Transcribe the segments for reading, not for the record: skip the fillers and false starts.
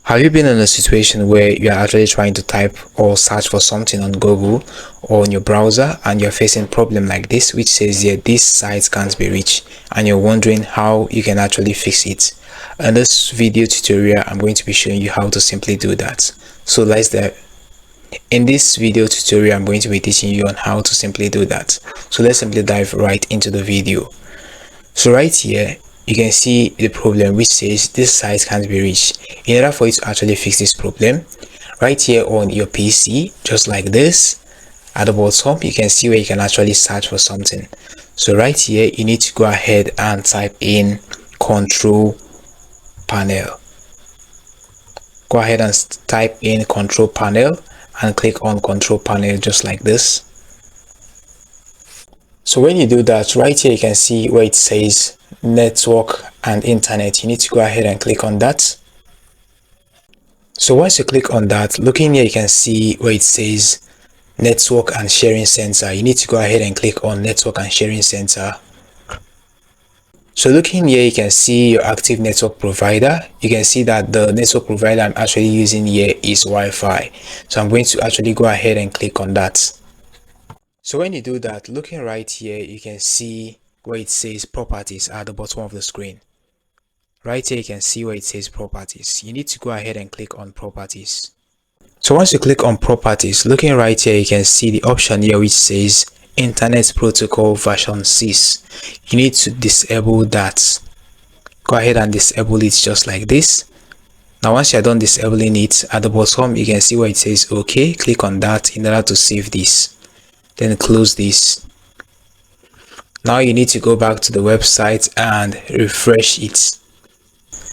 Have you been in a situation where you are actually trying to type or search for something on Google or on your browser and you're facing a problem like this which says here this site can't be reached, and you're wondering how you can actually fix it? In this video tutorial, I'm going to be showing you how to simply do that. So in this video tutorial, I'm going to be teaching you on how to simply do that. So let's simply dive right into the video. So right here, you can see the problem which says this site can't be reached. In order for you to actually fix this problem, right here on your PC, just like this, at the bottom, you can see where you can actually search for something. So right here, you need to go ahead and type in control panel. Go ahead and type in control panel and click on control panel just like this. So when you do that, right here you can see where it says network and internet. You need to go ahead and click on that. So once you click on that, looking here you can see where it says network and sharing center. You need to go ahead and click on network and sharing center. So looking here, you can see your active network provider. You can see that the network provider I'm actually using here is Wi-Fi. So I'm going to actually go ahead and click on that. So when you do that, looking right here, you can see where it says properties at the bottom of the screen. Right here, you can see where it says properties. You need to go ahead and click on properties. So once you click on properties, looking right here, you can see the option here which says Internet Protocol version 6. You need to disable that. Go ahead and disable it just like this. Now once you're done disabling it, at the bottom you can see where it says OK. Click on that in order to save this. Then close this. Now you need to go back to the website and refresh it.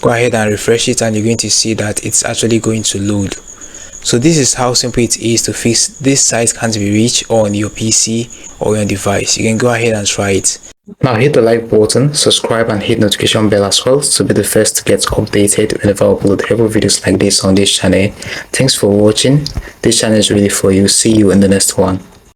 Go ahead and refresh it and you're going to see that it's actually going to load. So this is how simple it is to fix this site can't be reached on your PC or your device. You can go ahead and try it. Now hit the like button, subscribe and hit notification bell as well to be the first to get updated whenever I upload every videos like this on this channel. Thanks for watching. This channel is really for you. See you in the next one.